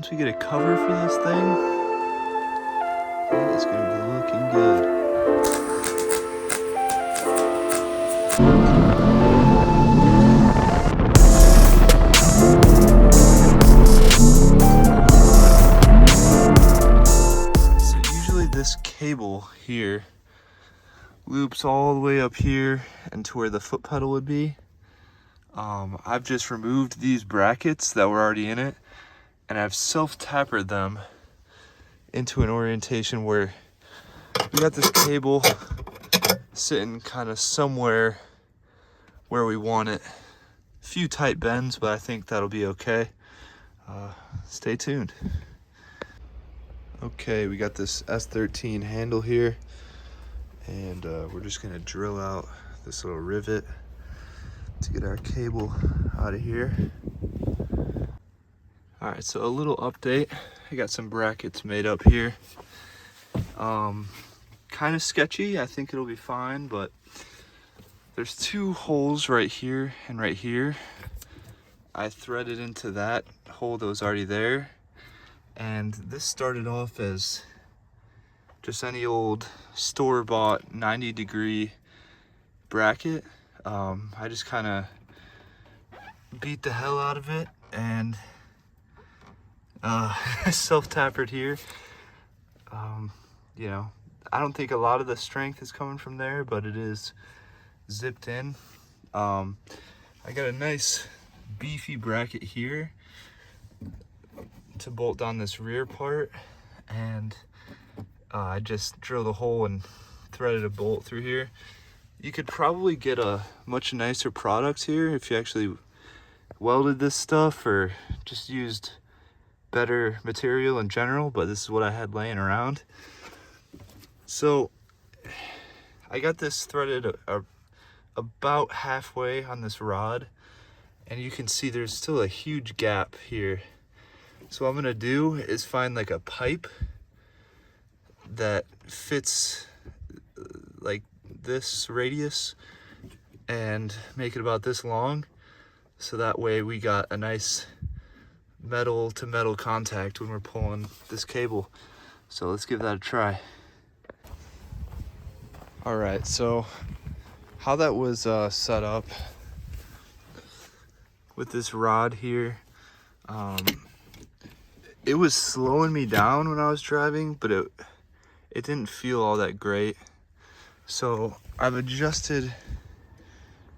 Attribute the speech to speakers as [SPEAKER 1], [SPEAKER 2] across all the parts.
[SPEAKER 1] Once we get a cover for this thing, it's gonna be looking good. So usually this cable here loops all the way up here and to where the foot pedal would be. I've just removed these brackets that were already in it, and I've self-tapered them into an orientation where we got this cable sitting kind of somewhere where we want it. A few tight bends, but I think that'll be okay. Stay tuned. Okay, we got this S13 handle here, and we're just gonna drill out this little rivet to get our cable out of here. All right, so a little update. I got some brackets made up here. Kind of sketchy. I think it'll be fine, but there's two holes right here and right here. I threaded into that hole that was already there, and this started off as just any old store-bought 90-degree bracket. I just kind of beat the hell out of it and self-tapered here. You know, I don't think a lot of the strength is coming from there, but it is zipped in. I got a nice beefy bracket here to bolt down this rear part, and I just drilled a hole and threaded a bolt through here. You could probably get a much nicer product here if you actually welded this stuff or just used better material in general, but this is what I had laying around. So I got this threaded about halfway on this rod, and you can see there's still a huge gap here. So what I'm gonna do is find like a pipe that fits like this radius and make it about this long, so that way we got a nice metal to metal contact when we're pulling this cable. So let's give that a try. All right, so how that was set up with this rod here, it was slowing me down when I was driving, but it didn't feel all that great. So I've adjusted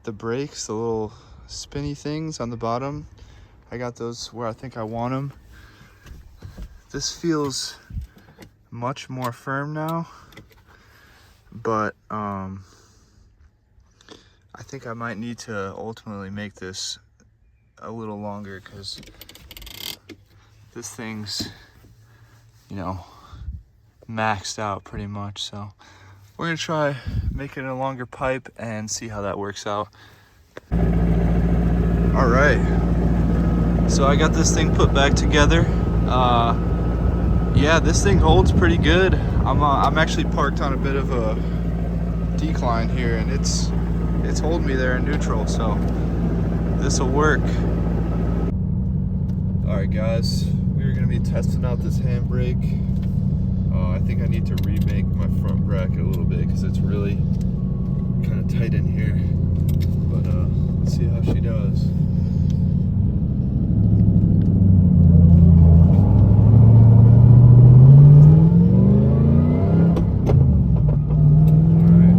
[SPEAKER 1] the brakes, the little spinny things on the bottom. I got those where I think I want them. This feels much more firm now, but I think I might need to ultimately make this a little longer, because this thing's, you know, maxed out pretty much. So we're gonna try making a longer pipe and see how that works out. All right, so I got this thing put back together. Yeah, this thing holds pretty good. I'm actually parked on a bit of a decline here, and it's holding me there in neutral, so this will work. All right, guys, we're gonna be testing out this handbrake. I think I need to remake my front bracket a little bit because it's really kind of tight in here. But let's see how she does. Alright,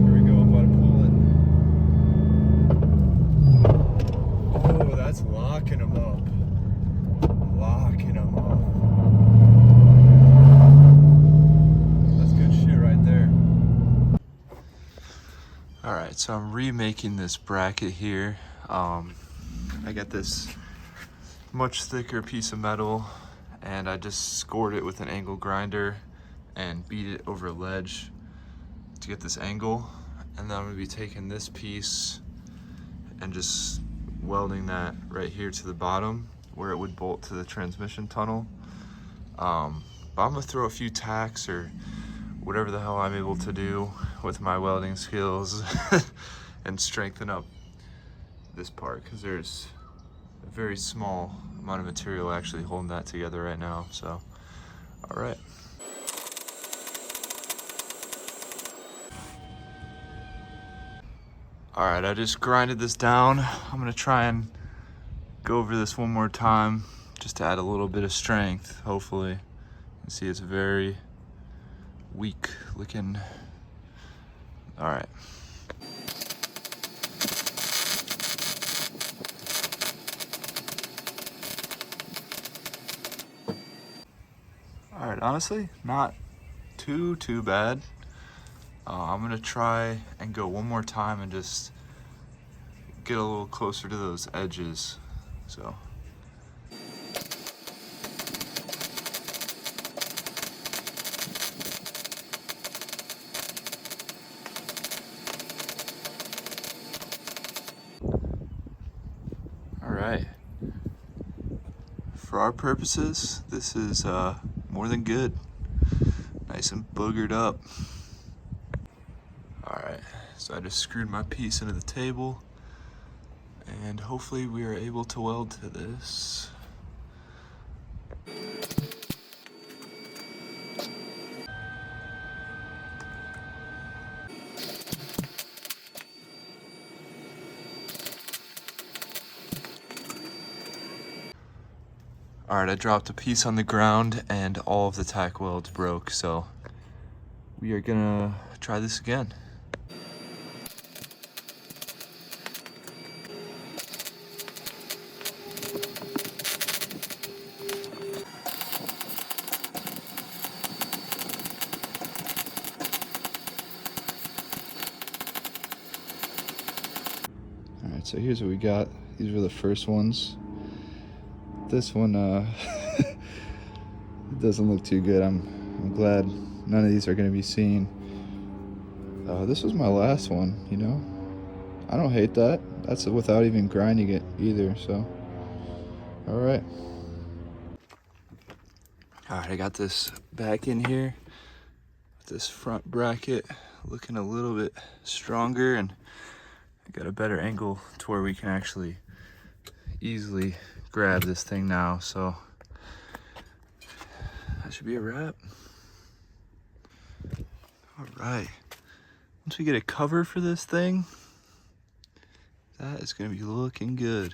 [SPEAKER 1] here we go, I'm about to pull it. Oh, that's locking them up. Locking them up. All right, so I'm remaking this bracket here. I got this much thicker piece of metal, and I just scored it with an angle grinder and beat it over a ledge to get this angle. And then I'm gonna be taking this piece and just welding that right here to the bottom where it would bolt to the transmission tunnel. But I'm gonna throw a few tacks or whatever the hell I'm able to do with my welding skills and strengthen up this part, because there's a very small amount of material actually holding that together right now. So, all right. All right, I just grinded this down. I'm gonna try and go over this one more time just to add a little bit of strength, hopefully. You see it's very weak looking. All right. All right, honestly, not too bad. I'm gonna try and go one more time and just get a little closer to those edges. So. All right. For our purposes, this is more than good. Nice and boogered up. All right, so I just screwed my piece into the table, and hopefully we are able to weld to this. All right, I dropped a piece on the ground and all of the tack welds broke, so we are gonna try this again. All right, so here's what we got. These were the first ones. This one it doesn't look too good. I'm glad none of these are gonna be seen. This was my last one, you know. I don't hate that. That's without even grinding it either, so. All right. All right, I got this back in here. This front bracket looking a little bit stronger, and I got a better angle to where we can actually easily grab this thing now, so that should be a wrap. All right, once we get a cover for this thing, that is gonna be looking good.